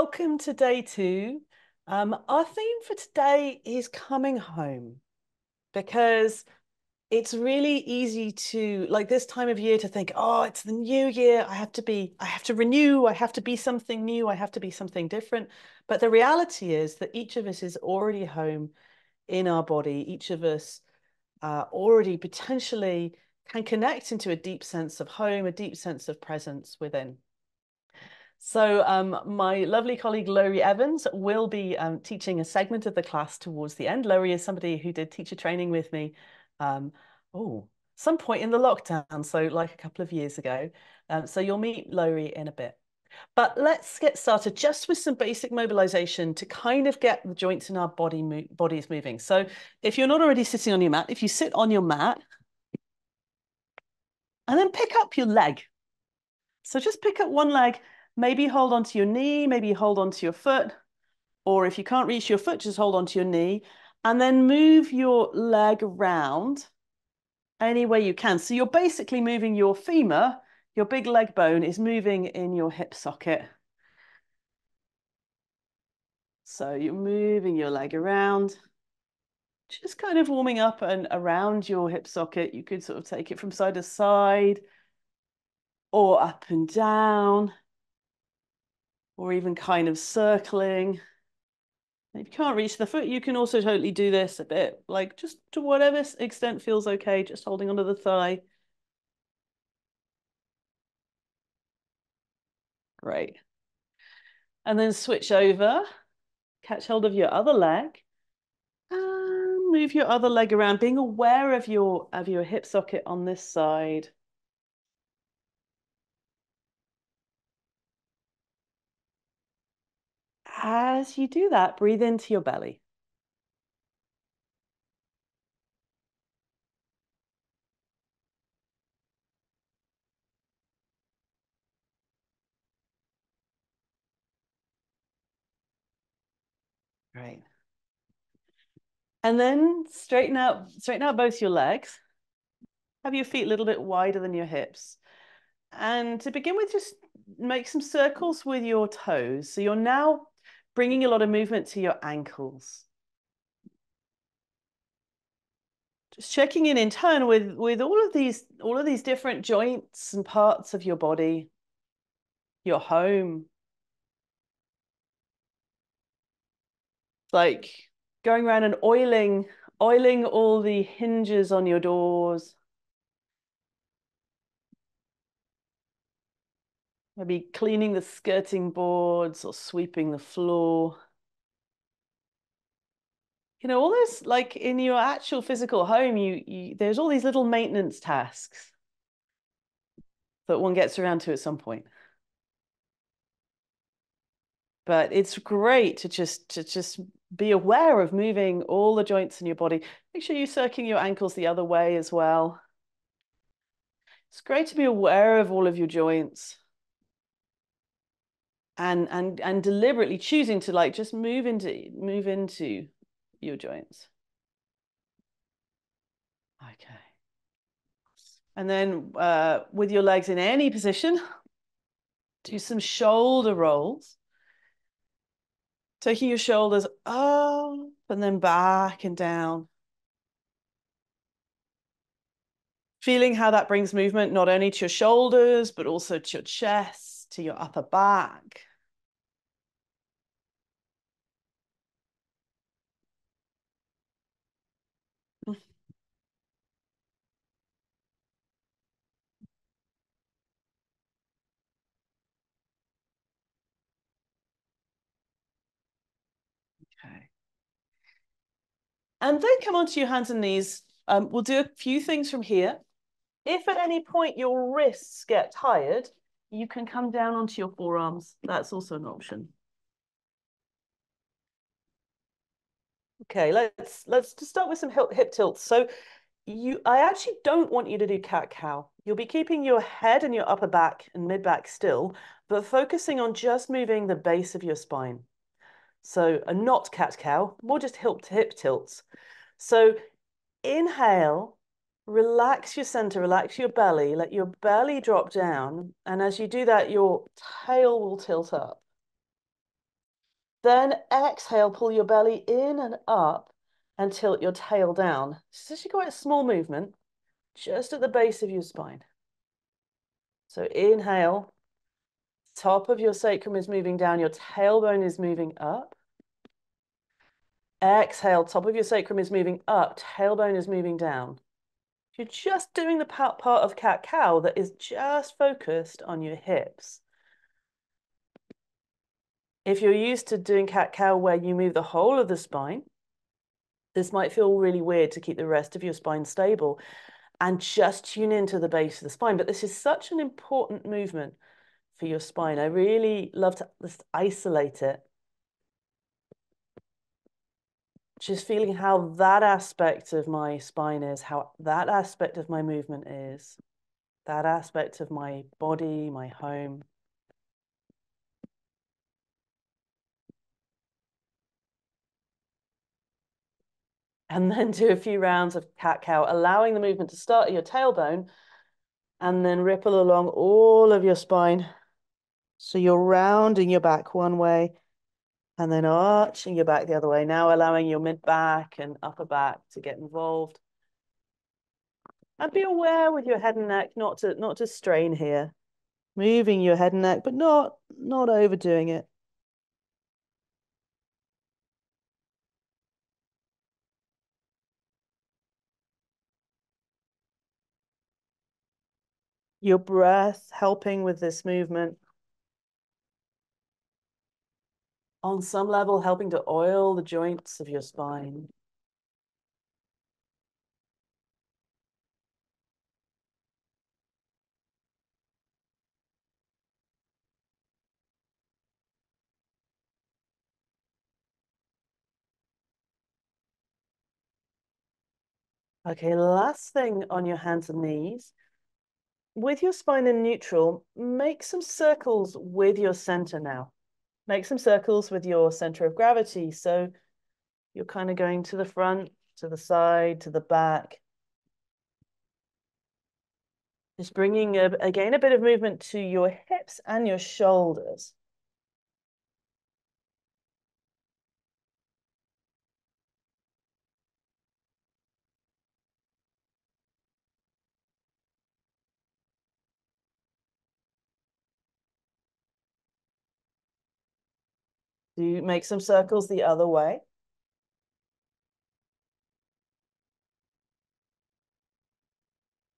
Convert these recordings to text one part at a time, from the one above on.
welcome to day two. Our theme for today is coming home because it's really easy to, like this time of year, to think, oh, it's the new year. I have to renew, I have to be something new, I have to be something different. But the reality is that each of us is already home in our body. Each of us already potentially can connect into a deep sense of home, a deep sense of presence within. So my lovely colleague Lowri Evans will be teaching a segment of the class towards the end. Lowri is somebody who did teacher training with me um, oh, some point in the lockdown, so like a couple of years ago. So you'll meet Lowri in a bit. But let's get started just with some basic mobilization to kind of get the joints in our bodies moving. So if you're not already sitting on your mat, if you sit on your mat and then pick up your leg. So just pick up one leg, maybe hold onto your knee, maybe hold onto your foot, or if you can't reach your foot, just hold onto your knee, and then move your leg around any way you can. So you're basically moving your femur, your big leg bone is moving in your hip socket. So you're moving your leg around, just kind of warming up and around your hip socket. You could sort of take it from side to side or up and down, or even kind of circling. If you can't reach the foot, you can also totally do this a bit, like just to whatever extent feels okay, just holding onto the thigh. Great. And then switch over, catch hold of your other leg, and move your other leg around, being aware of your hip socket on this side. As you do that, breathe into your belly. Right. And then straighten out both your legs. Have your feet a little bit wider than your hips. And to begin with, just make some circles with your toes. So you're now bringing a lot of movement to your ankles. Just checking in turn with all of these different joints and parts of your body, your home. Like going around and oiling all the hinges on your doors. Maybe cleaning the skirting boards or sweeping the floor. You know, all this, like in your actual physical home, there's all these little maintenance tasks that one gets around to at some point. But it's great to just be aware of moving all the joints in your body. Make sure you're circling your ankles the other way as well. It's great to be aware of all of your joints and deliberately choosing to like just move into your joints. Okay. And then with your legs in any position, do some shoulder rolls. Taking your shoulders up and then back and down. Feeling how that brings movement not only to your shoulders, but also to your chest, to your upper back. Okay. And then come onto your hands and knees. We'll do a few things from here. If at any point your wrists get tired, you can come down onto your forearms. That's also an option. Okay, let's just start with some hip tilts. So I actually don't want you to do cat cow. You'll be keeping your head and your upper back and mid back still, but focusing on just moving the base of your spine. So a not cat cow, more just hip tilts. So inhale, relax your center, relax your belly, let your belly drop down. And as you do that, your tail will tilt up. Then exhale, pull your belly in and up and tilt your tail down. It's actually quite a small movement, just at the base of your spine. So inhale, top of your sacrum is moving down, your tailbone is moving up. Exhale, top of your sacrum is moving up, tailbone is moving down. You're just doing the part of cat-cow that is just focused on your hips. If you're used to doing cat-cow where you move the whole of the spine, this might feel really weird to keep the rest of your spine stable and just tune into the base of the spine. But this is such an important movement for your spine. I really love to just isolate it. Just feeling how that aspect of my spine is, how that aspect of my movement is, that aspect of my body, my home. And then do a few rounds of cat-cow, allowing the movement to start at your tailbone and then ripple along all of your spine. So you're rounding your back one way and then arching your back the other way. Now allowing your mid-back and upper back to get involved. And be aware with your head and neck not to strain here. Moving your head and neck, but not overdoing it. Your breath helping with this movement. On some level, helping to oil the joints of your spine. Okay, last thing on your hands and knees. With your spine in neutral, make some circles with your center now. Make some circles with your center of gravity. So you're kind of going to the front, to the side, to the back. Just bringing, again, a bit of movement to your hips and your shoulders. Do make some circles the other way.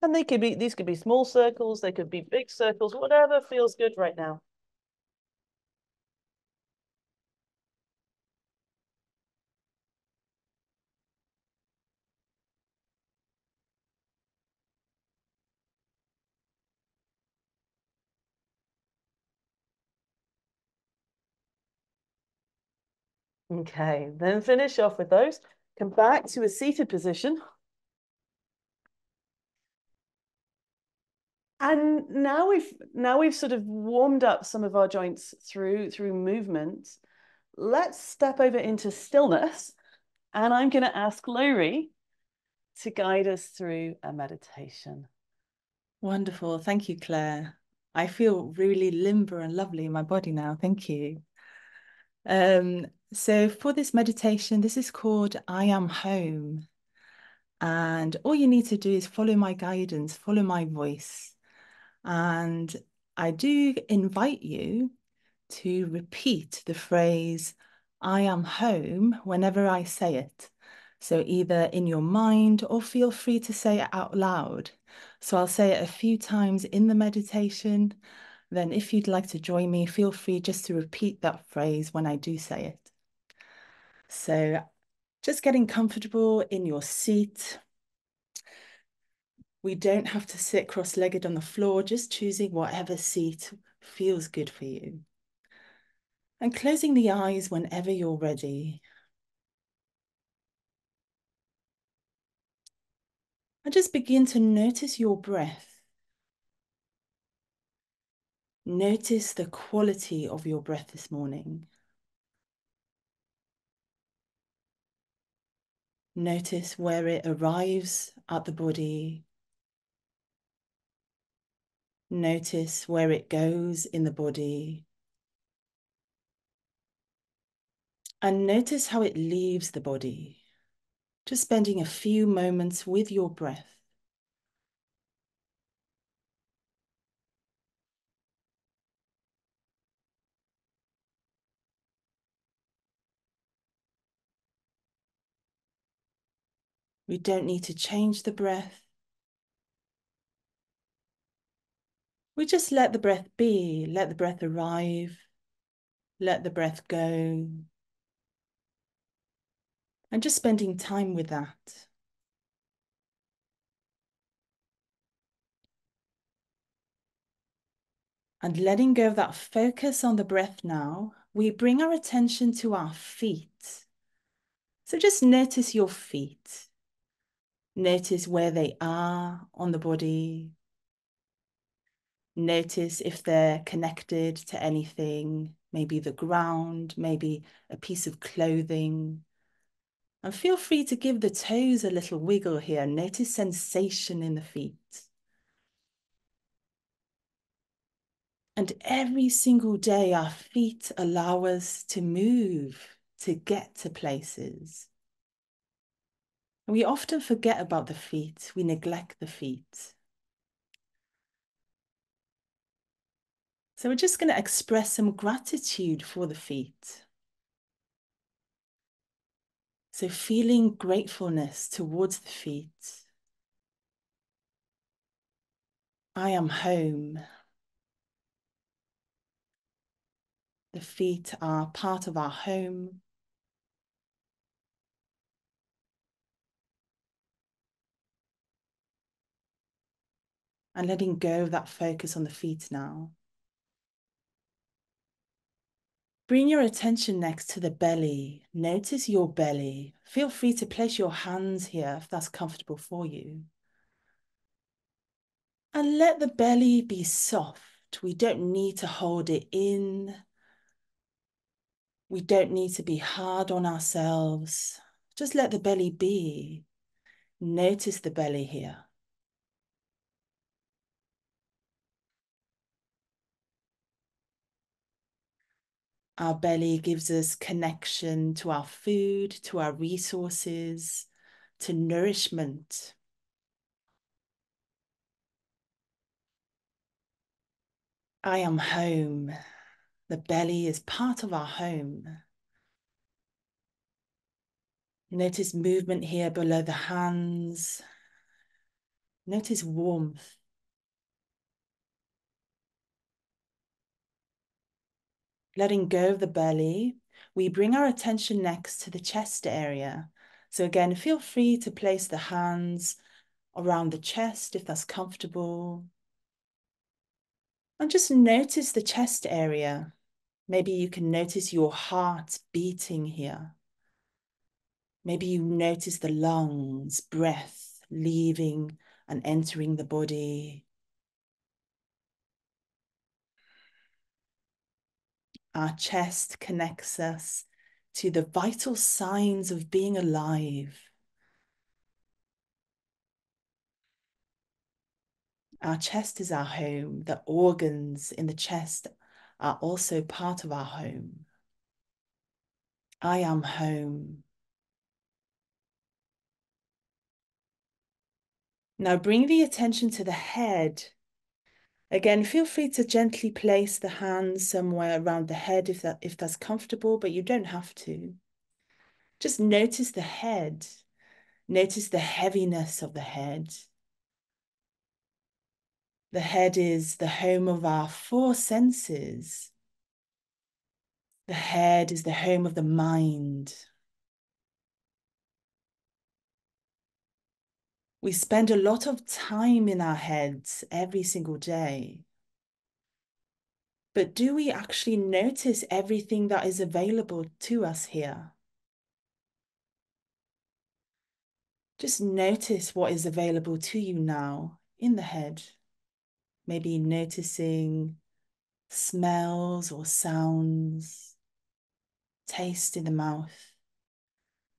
And these could be small circles, they could be big circles, whatever feels good right now. Okay, then finish off with those. Come back to a seated position. And now we've sort of warmed up some of our joints through movement. Let's step over into stillness. And I'm going to ask Lowri to guide us through a meditation. Wonderful. Thank you, Claire. I feel really limber and lovely in my body now. Thank you. So for this meditation, this is called I Am Home. And all you need to do is follow my guidance, follow my voice. And I do invite you to repeat the phrase, I am home, whenever I say it. So either in your mind or feel free to say it out loud. So I'll say it a few times in the meditation. Then if you'd like to join me, feel free just to repeat that phrase when I do say it. So just getting comfortable in your seat. We don't have to sit cross-legged on the floor, just choosing whatever seat feels good for you. And closing the eyes whenever you're ready. And just begin to notice your breath. Notice the quality of your breath this morning. Notice where it arrives at the body. Notice where it goes in the body. And notice how it leaves the body. Just spending a few moments with your breath. We don't need to change the breath. We just let the breath be, let the breath arrive, let the breath go, and just spending time with that. And letting go of that focus on the breath now, we bring our attention to our feet. So just notice your feet. Notice where they are on the body. Notice if they're connected to anything, maybe the ground, maybe a piece of clothing. And feel free to give the toes a little wiggle here. Notice sensation in the feet. And every single day, our feet allow us to move, to get to places. And we often forget about the feet. We neglect the feet. So we're just going to express some gratitude for the feet. So feeling gratefulness towards the feet. I am home. The feet are part of our home. And letting go of that focus on the feet now. Bring your attention next to the belly. Notice your belly. Feel free to place your hands here if that's comfortable for you. And let the belly be soft. We don't need to hold it in. We don't need to be hard on ourselves. Just let the belly be. Notice the belly here. Our belly gives us connection to our food, to our resources, to nourishment. I am home. The belly is part of our home. Notice movement here below the hands. Notice warmth. Letting go of the belly, we bring our attention next to the chest area. So again, feel free to place the hands around the chest if that's comfortable. And just notice the chest area. Maybe you can notice your heart beating here. Maybe you notice the lungs, breath leaving and entering the body. Our chest connects us to the vital signs of being alive. Our chest is our home. The organs in the chest are also part of our home. I am home. Now bring the attention to the head. Again, feel free to gently place the hands somewhere around the head if that's comfortable, but you don't have to. Just notice the head. Notice the heaviness of the head. The head is the home of our four senses. The head is the home of the mind. We spend a lot of time in our heads every single day. But do we actually notice everything that is available to us here? Just notice what is available to you now in the head. Maybe noticing smells or sounds, taste in the mouth,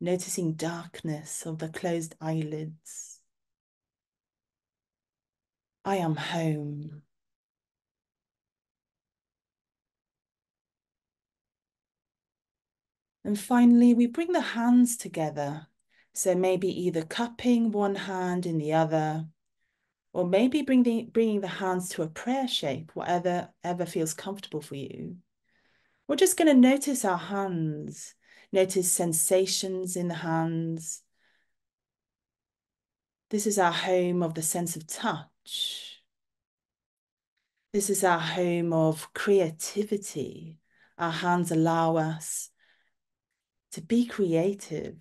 noticing darkness of the closed eyelids. I am home. And finally, we bring the hands together. So maybe either cupping one hand in the other, or maybe bringing the hands to a prayer shape, whatever ever feels comfortable for you. We're just going to notice our hands, notice sensations in the hands. This is our home of the sense of touch. This is our home of creativity. Our hands allow us to be creative.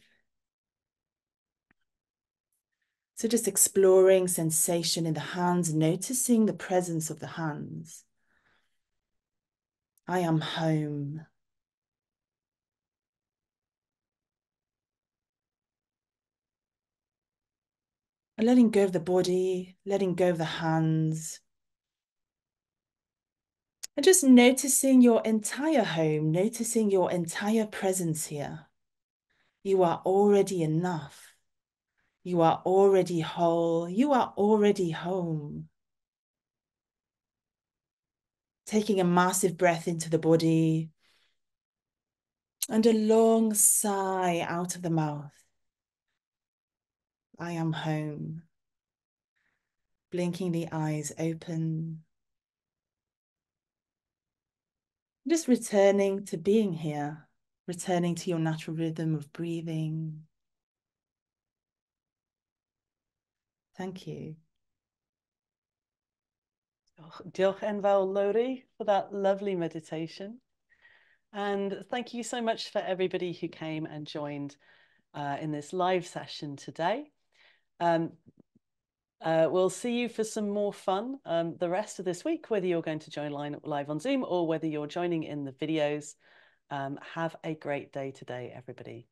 So just exploring sensation in the hands, noticing the presence of the hands. I am home. And letting go of the body, letting go of the hands. And just noticing your entire home, noticing your entire presence here. You are already enough. You are already whole. You are already home. Taking a massive breath into the body and a long sigh out of the mouth. I am home. Blinking the eyes open. Just returning to being here, returning to your natural rhythm of breathing. Thank you. Diolch enfawr, Lowri, for that lovely meditation. And thank you so much for everybody who came and joined in this live session today. We'll see you for some more fun the rest of this week, whether you're going to join live on Zoom or whether you're joining in the videos. Have a great day today, everybody.